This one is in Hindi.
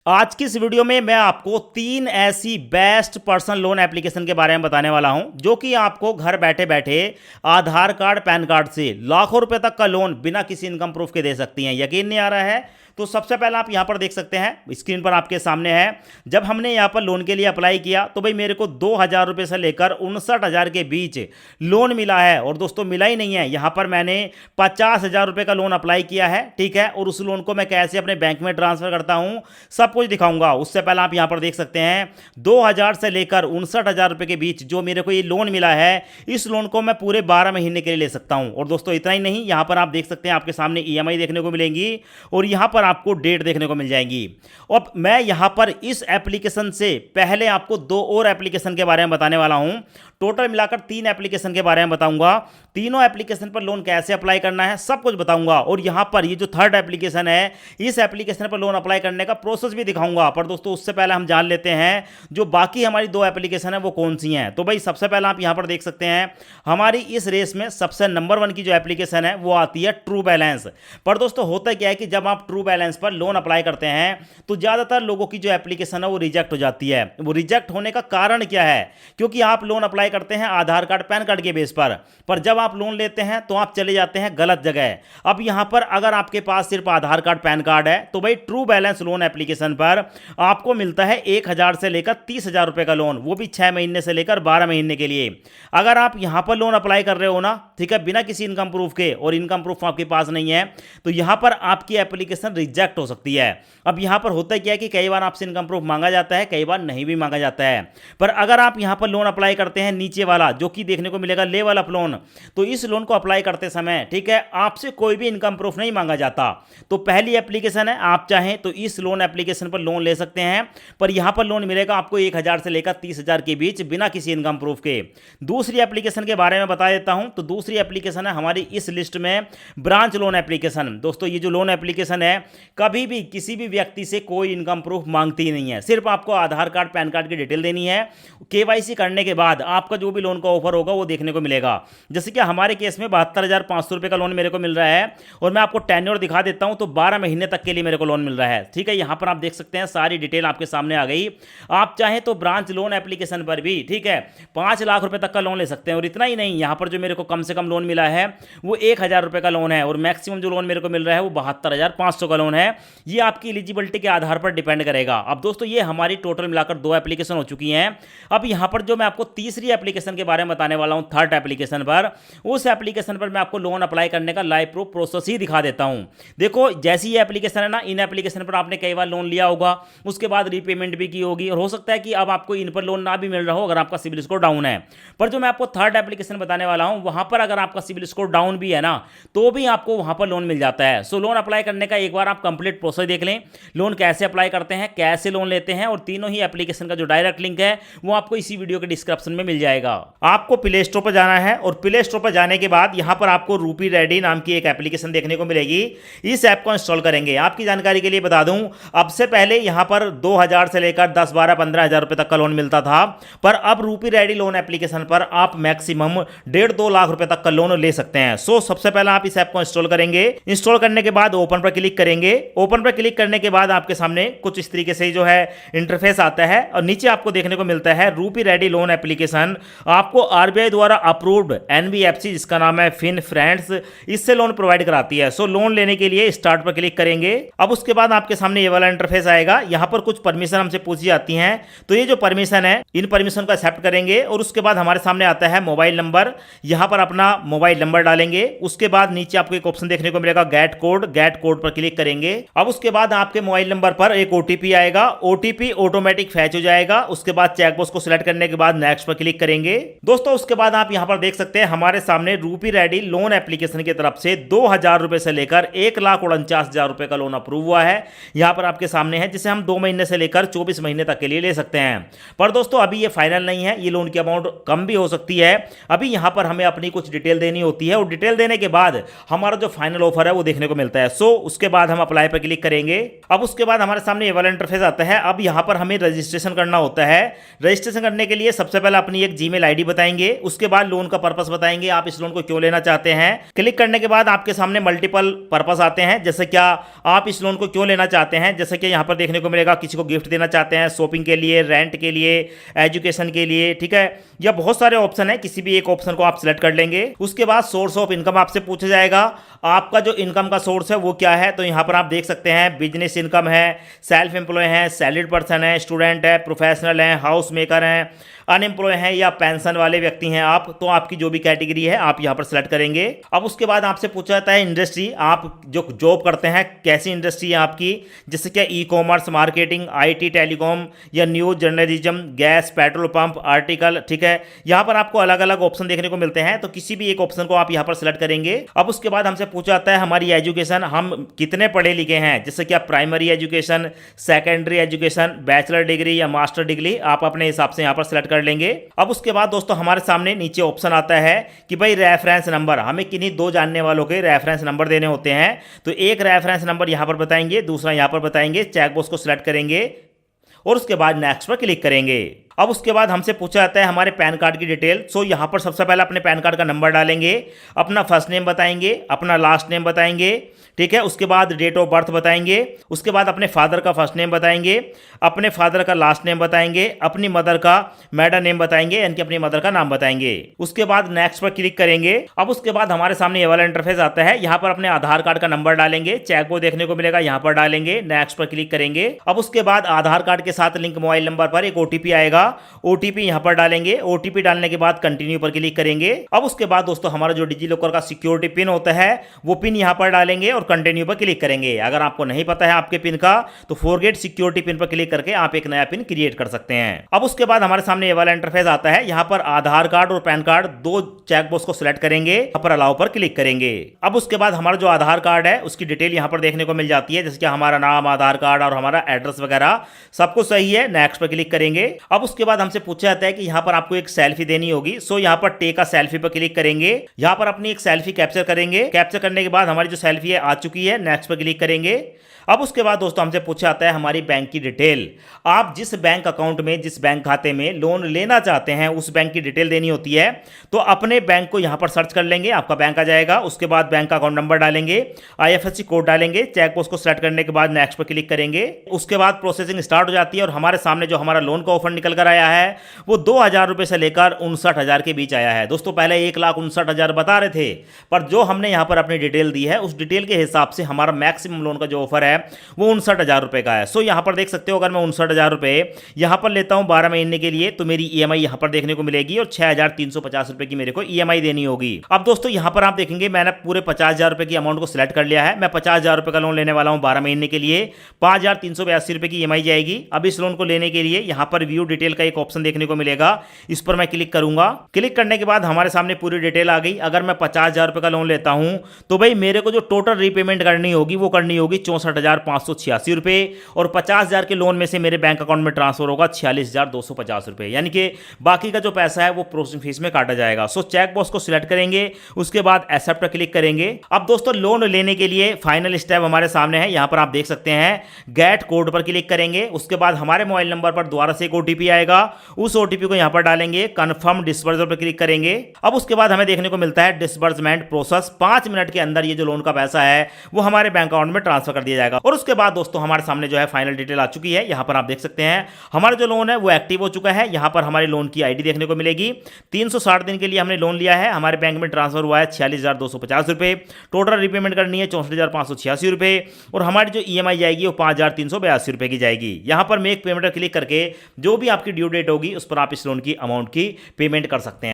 आज की इस वीडियो में मैं आपको 3 ऐसी बेस्ट पर्सनल लोन एप्लीकेशन के बारे में बताने वाला हूं जो कि आपको घर बैठे बैठे आधार कार्ड पैन कार्ड से लाखों रुपए तक का लोन बिना किसी इनकम प्रूफ के दे सकती हैं। यकीन नहीं आ रहा है? तो सबसे पहले आप यहां पर देख सकते हैं, स्क्रीन पर आपके सामने है। जब हमने यहां पर लोन के लिए अप्लाई किया तो भाई मेरे को 2,000 रुपए से लेकर 59,000 के बीच लोन मिला है। और दोस्तों मिला ही नहीं है, यहां पर मैंने 50,000 रुपए का लोन अप्लाई किया है, ठीक है। और उस लोन को मैं कैसे अपने बैंक में ट्रांसफर करता हूं सब कुछ दिखाऊंगा। उससे पहले आप यहां पर देख सकते हैं 2,000 से लेकर 59,000 रुपए के बीच जो मेरे को ये लोन मिला है, इस लोन को मैं पूरे 12 महीने के लिए ले सकता हूं। और दोस्तों इतना ही नहीं, यहां पर आप देख सकते हैं आपके सामने ईएमआई देखने को मिलेंगी और यहां पर आपको डेट देखने को मिल जाएगी। और मैं यहां पर इस एप्लीकेशन से पहले आपको 2 और एप्लीकेशन के बारे में बताने वाला हूं। टोटल मिलाकर 3 एप्लीकेशन के बारे में बताऊंगा। तीनों एप्लीकेशन पर लोन कैसे अप्लाई करना है सब कुछ बताऊंगा। और यहां पर ये जो थर्ड एप्लीकेशन है, इस एप्लीकेशन पर लोन अप्लाई करने का प्रोसेस भी दिखाऊंगा। पर दोस्तों उससे पहले हम जान लेते हैं जो बाकी हमारी 2 एप्लीकेशन है वो कौन सी हैं। तो भाई सबसे पहले आप यहां पर देख सकते हैं हमारी इस रेस में सबसे नंबर 1 की जो एप्लीकेशन है वो आती है ट्रू बैलेंस। पर दोस्तों होता क्या है कि जब आप ट्रू बैलेंस पर लोन अप्लाई करते हैं तो ज्यादातर लोगों की जो एप्लीकेशन है वो रिजेक्ट हो जाती है। वो रिजेक्ट होने का कारण क्या है? क्योंकि आप लोन अप्लाई करते हैं आधार कार्ड पैन कार्ड के बेस पर जब आप लोन लेते हैं तो आप चले जाते हैं गलत जगह। अब यहां पर अगर आपके पास सिर्फ आधार कार्ड पैन कार्ड है तो भाई ट्रू बैलेंस लोन एप्लीकेशन पर आपको मिलता है 1,000 से लेकर 30,000 रुपए का लोन, वो भी 6 महीने से लेकर 12 महीने के लिए। अगर आप यहां पर लोन अप्लाई कर रहे हो ना, ठीक है, बिना किसी इनकम प्रूफ के, और इनकम प्रूफ आपके पास नहीं है, तो यहां पर आपकी एप्लीकेशन रिजेक्ट हो सकती है। अब यहां पर होता क्या है कि कई बार आपसे इनकम प्रूफ मांगा जाता है, कई बार नहीं भी मांगा जाता है। पर अगर आप यहां पर लोन अप्लाई करते हैं नीचे वाला जो कि देखने को मिलेगा लेवल अप लोन, तो इस लोन को अप्लाई करते समय, ठीक है, आपसे कोई भी इनकम प्रूफ नहीं मांगा जाता। तो पहली एप्लीकेशन है, आप चाहें तो इस लोन एप्लीकेशन पर लोन ले सकते हैं। पर यहां पर लोन मिलेगा आपको 1,000 से लेकर 30,000 के बीच बिना किसी इनकम प्रूफ के। दूसरी एप्लीकेशन के बारे में बता देता हूं। तो दूसरी एप्लीकेशन है हमारी इस लिस्ट में ब्रांच लोन एप्लीकेशन। दोस्तों ये जो लोन एप्लीकेशन है कभी भी किसी भी व्यक्ति से कोई इनकम प्रूफ मांगती ही नहीं है। सिर्फ आपको आधार कार्ड पैन कार्ड की डिटेल देनी है। केवाईसी करने के बाद आपका जो भी लोन का ऑफर होगा वो देखने को मिलेगा। जैसे कि हमारे केस में 72,500 रुपए का लोन मेरे को मिल रहा है और मैं आपको टेन्योर दिखा देता हूं तो 12 महीने तक के लिए मेरे को लोन मिल रहा है, ठीक है। यहां पर आप देख सकते हैं सारी डिटेल आपके सामने आ गई। आप चाहें तो ब्रांच लोन एप्लीकेशन पर भी, ठीक है, 5 लाख रुपए तक का लोन ले सकते हैं। और इतना ही नहीं, यहां पर जो मेरे को कम से कम लोन मिला है वो 1,000 रुपए का लोन है और मैक्सिमम जो लोन मेरे को मिल रहा है वो 72,500 का लोन है। ये आपकी एलिजिबिलिटी के आधार पर डिपेंड करेगा। अब दोस्तों ये हमारी टोटल मिलाकर 2 एप्लीकेशन हो चुकी हैं। अब यहां पर जो मैं आपको तीसरी एप्लीकेशन के बारे में बताने वाला हूं, थर्ड एप्लीकेशन पर, उस एप्लीकेशन पर मैं आपको लोन अप्लाई करने का लाइव प्रूफ प्रोसेस ही दिखा देता हूं। देखो जैसी ये एप्लीकेशन है ना, इन एप्लीकेशन पर आपने कई बार लोन लिया होगा, उसके बाद रीपेमेंट भी की होगी और हो सकता है कि अब आपको इन पर लोन ना भी मिल रहा हो अगर आपका सिविल स्कोर डाउन है। पर जो मैं आपको थर्ड एप्लीकेशन बताने वाला हूं वहां पर अगर आपका सिविल स्कोर डाउन भी है ना तो भी आपको वहां पर लोन मिल जाता है। सो लोन अप्लाई करने का एक बार आप कंप्लीट प्रोसेस देख लें, लोन कैसे अप्लाई करते हैं, कैसे लोन लेते हैं, और तीनों ही एप्लीकेशन का जो डायरेक्ट लिंक है वो आपको इसी वीडियो के डिस्क्रिप्शन में मिल जाएगा। आपको प्ले स्टोर पर जाना है और प्ले स्टोर पर जाने के बाद यहां पर आपको रूपी रेडी नाम की एक एप्लीकेशन देखने को मिलेगी। इस ऐप को इंस्टॉल करेंगे। आपकी जानकारी के लिए बता दूं, अब से पहले यहां पर 2,000 से लेकर 10, 12, 15,000 रुपए तक का लोन मिलता था। पर अब रूपी रेडी लोन एप्लीकेशन पर आप मैक्सिमम 1.5-2 लाख रुपए तक का लोन ले सकते हैं। सो सबसे पहले आप इस ऐप को इंस्टॉल करेंगे। इंस्टॉल करने के बाद ओपन पर क्लिक करेंगे। ओपन पर क्लिक करने के बाद आपके सामने कुछ इस तरीके से जो है इंटरफेस आता है और नीचे आपको देखने को मिलता है रूपी रेडी लोन एप्लीकेशन आपको आरबीआई द्वारा अप्रूव्ड एनबीएफसी, जिसका नाम है फिन फ्रेंड्स, इससे लोन प्रोवाइड कराती है। सो लोन लेने के लिए स्टार्ट पर क्लिक करेंगे। अब उसके बाद आपके सामने ये वाला इंटरफेस आएगा। यहां पर कुछ परमिशन हमसे पूछी जाती हैं, तो ये जो परमिशन है इन परमिशन को एक्सेप्ट करेंगे। और उसके बाद हमारे सामने आता है मोबाइल नंबर, यहां पर अपना मोबाइल नंबर डालेंगे। उसके बाद नीचे आपको एक ऑप्शन देखने को मिलेगा गेट कोड, गेट कोड पर क्लिक करेंगे। अब उसके बाद आपके मोबाइल नंबर पर एक ओटीपी आएगा, ओटीपी ऑटोमेटिक फैच हो जाएगा। उसके बाद चेकबॉक्स को सिलेक्ट करने के बाद नेक्स्ट पर क्लिक करेंगे। दोस्तों उसके बाद आप यहां पर देख सकते हैं हमारे सामने रूपी रेडी लोन एप्लीकेशन की तरफ से 2,000 रुपए से लेकर 1,49,000 रुपए का लोन अप्रूव हुआ है। यहां पर आपके सामने है, जिसे हम 2 महीने से लेकर 24 महीने तक के लिए ले सकते हैं। पर दोस्तों अभी ये फाइनल नहीं है, ये लोन की अमाउंट कम भी हो सकती है। अभी यहां पर हमें अपनी कुछ डिटेल देनी होती है और डिटेल देने के बाद हमारा जो फाइनल ऑफर है वो देखने को मिलता है। सो उसके बाद हम हम अप्लाई पर क्लिक करेंगे। अब उसके बाद हमारे सामने ये वाला इंटरफेस आता है। अब यहाँ पर हमें रजिस्ट्रेशन करना होता है। रजिस्ट्रेशन करने के लिए सबसे पहले अपनी एक जीमेल आईडी बताएंगे, उसके बाद लोन का पर्पस बताएंगे, आप इस लोन को क्यों लेना चाहते हैं। क्लिक करने के बाद आपके सामने मल्टीपल पर्पस आते हैं, जैसे क्या आप इस लोन को क्यों लेना चाहते हैं। जैसे कि यहाँ पर देखने को मिलेगा किसी को गिफ्ट देना चाहते हैं, शॉपिंग के लिए, रेंट के लिए, एजुकेशन के लिए, ठीक है। या बहुत सारे ऑप्शन है, किसी भी एक ऑप्शन को आप सिलेक्ट कर लेंगे। उसके बाद सोर्स ऑफ इनकम आपसे पूछा जाएगा, आपका जो इनकम का सोर्स है वो क्या है। तो यहाँ पर आप देख सकते हैं बिजनेस इनकम है, सेल्फ एम्प्लॉय है, सैलरीड पर्सन है, स्टूडेंट है, प्रोफेशनल है, हाउस मेकर है, अनएम्प्लॉय हैं या पेंशन वाले व्यक्ति हैं आप, तो आपकी जो भी कैटेगरी है आप यहाँ पर सेलेक्ट करेंगे। अब उसके बाद आपसे पूछा जाता है इंडस्ट्री, आप जो जॉब करते हैं कैसी इंडस्ट्री है आपकी, जैसे कि e commerce, marketing, IT, telecom या news journalism, gas, petrol pump, article, ठीक है। यहाँ पर आपको अलग अलग ऑप्शन देखने को मिलते हैं, तो किसी भी एक ऑप्शन को आप यहाँ पर सेलेक्ट करेंगे। अब उसके बाद हमसे पूछा जाता है हमारी एजुकेशन, हम कितने पढ़े लिखे हैं, जैसे कि आप primary education, secondary education, bachelor degree या मास्टर डिग्री, आप अपने हिसाब से यहाँ पर सेलेक्ट कर लेंगे। अब उसके बाद दोस्तों हमारे सामने नीचे ऑप्शन आता है कि भाई रेफरेंस नंबर, हमें किन्हीं दो जानने वालों के रेफरेंस नंबर देने होते हैं। तो एक रेफरेंस नंबर यहां पर बताएंगे, दूसरा यहां पर बताएंगे। चेकबॉक्स को सिलेक्ट करेंगे और उसके बाद नेक्स्ट पर क्लिक करेंगे। अब उसके बाद हमसे पूछा जाता है हमारे पैन कार्ड की डिटेल। सो यहाँ पर सबसे पहले अपने पैन कार्ड का नंबर डालेंगे, अपना फर्स्ट नेम बताएंगे, अपना लास्ट नेम बताएंगे, ठीक है। उसके बाद डेट ऑफ बर्थ बताएंगे, उसके बाद अपने फादर का फर्स्ट नेम बताएंगे, अपने फादर का लास्ट नेम बताएंगे, अपनी मदर का मैडर नेम बताएंगे, यानी कि अपनी मदर का नाम बताएंगे। उसके बाद नेक्स्ट पर क्लिक करेंगे। अब उसके बाद हमारे सामने ये वाला इंटरफेस आता है। यहाँ पर अपने आधार कार्ड का नंबर डालेंगे, चेक वो देखने को मिलेगा, यहाँ पर डालेंगे, नेक्स्ट पर क्लिक करेंगे। अब उसके बाद आधार कार्ड के साथ लिंक मोबाइल नंबर पर एक ओटीपी आएगा, ओटीपी यहां पर डालेंगे। ओटीपी डालने के बाद कंटिन्यू पर क्लिक करेंगे। अब उसके बाद दोस्तों हमारा जो डिजी लॉकर का सिक्योरिटी पिन होता है वो पिन यहां पर डालेंगे और कंटिन्यू पर क्लिक करेंगे। अगर आपको नहीं पता है आपके पिन का तो फॉरगेट सिक्योरिटी पिन पर क्लिक करके आप एक नया पिन क्रिएट कर सकते हैं। अब उसके बाद हमारे सामने ये वाला इंटरफेस आता है। यहां पर आधार कार्ड और पैन कार्ड दो चेकबॉक्स को सिलेक्ट करेंगे, यहां पर अलाउ पर क्लिक करेंगे। अब उसके बाद हमारा जो आधार कार्ड है उसकी डिटेल यहां पर देखने को मिल जाती है, जैसे कि हमारा नाम, आधार कार्ड और हमारा एड्रेस वगैरह सब कुछ सही है। नेक्स्ट पर क्लिक करेंगे। अब उसके बाद हमसे पूछा जाता है कि यहां पर आपको एक सेल्फी देनी होगी। सो यहां पर टेक अ सेल्फी पर क्लिक करेंगे, यहां पर अपनी एक सेल्फी कैप्चर करेंगे। कैप्चर करने के बाद हमारी जो सेल्फी है आ चुकी है, नेक्स्ट पर क्लिक करेंगे। अब उसके बाद दोस्तों हमसे पूछा जाता है हमारी बैंक की डिटेल। आप जिस बैंक अकाउंट में, जिस बैंक खाते में लोन लेना चाहते हैं उस बैंक की डिटेल देनी होती है। तो अपने बैंक को यहां पर सर्च कर लेंगे, आपका बैंक आ जाएगा। उसके बाद बैंक का अकाउंट नंबर डालेंगे, IFSC कोड डालेंगे, चेकबॉक्स को सेलेक्ट करने के बाद नेक्स्ट पर क्लिक करेंगे। उसके बाद प्रोसेसिंग स्टार्ट हो जाती है और हमारे सामने जो हमारा लोन का ऑफर निकल कर आया है वो 2,000 रुपए से लेकर 59,000 के बीच आया है। दोस्तों पहले 1,59,000 बता रहे थे, पर जो हमने यहां पर अपनी डिटेल दी है उस डिटेल के हिसाब से हमारा मैक्सिमम लोन का जो ऑफर है वो 59,000 रुपए का है। सो यहां पर देख सकते हो, अगर मैं 59,000 रुपए यहां पर लेता हूं 12 महीने के लिए तो मेरी EMI यहां पर देखने को मिलेगी और 6,350 रुपए की मेरे को EMI देनी होगी। अब दोस्तों यहां पर आप देखेंगे मैंने पूरे 50,000 रुपए की अमाउंट को सिलेक्ट कर लिया है। मैं 50,000 रुपए का लोन लेने वाला हूं 12 महीने के लिए, 5,382 रुपए की EMI जाएगी। अब इस लोन को लेने के लिए यहां पर व्यू डिटेल का एक ऑप्शन देखने को मिलेगा, इस पर मैं क्लिक करूंगा। क्लिक करने के बाद हमारे सामने पूरी डिटेल आ गई। अगर मैं 50,000 रुपए का लोन लेता हूं तो भाई मेरे को जो टोटल रीपेमेंट करनी होगी वो करनी होगी 64,586 रुपए और 50,000 के लोन में से मेरे बैंक अकाउंट में ट्रांसफर होगा 46,250 रुपए, यानी कि बाकी का जो पैसा है वो प्रोसेसिंग फीस में काटा जाएगा। सो चेक बॉक्स को सिलेक्ट करेंगे, उसके बाद एक्सेप्ट पर क्लिक करेंगे। अब दोस्तों लोन लेने के लिए फाइनल स्टेप हमारे सामने है, यहां पर आप देख सकते हैं गेट कोड पर क्लिक करेंगे। उसके बाद हमारे मोबाइल नंबर पर दोबारा से एक OTP आएगा, उस OTP को यहां पर डालेंगे, कंफर्म डिस्बर्सल पर क्लिक करेंगे। अब उसके बाद हमें देखने को मिलता है डिस्बर्समेंट प्रोसेस, 5 मिनट के अंदर ये जो लोन का पैसा है वो हमारे बैंक अकाउंट में ट्रांसफर कर दिया जाएगा। और उसके बाद दोस्तों हमारे सामने जो है फाइनल डिटेल आ चुकी है। यहां पर आप देख सकते हैं हमारा जो लोन है वो एक्टिव हो चुका है। यहां पर हमारे लोन की ID देखने को मिलेगी। 360 दिन के लिए हमने लोन लिया है, हमारे बैंक में ट्रांसफर हुआ है 46,250 रुपए, टोटल रिपेमेंट करनी है 64,586 रुपए और हमारी जो EMI जाएगी वो 5,382 रुपए की जाएगी। यहां पर मेक पेमेंट पर क्लिक करके जो भी आपकी ड्यू डेट होगी उस पर आप इस लोन की अमाउंट की पेमेंट कर सकते हैं।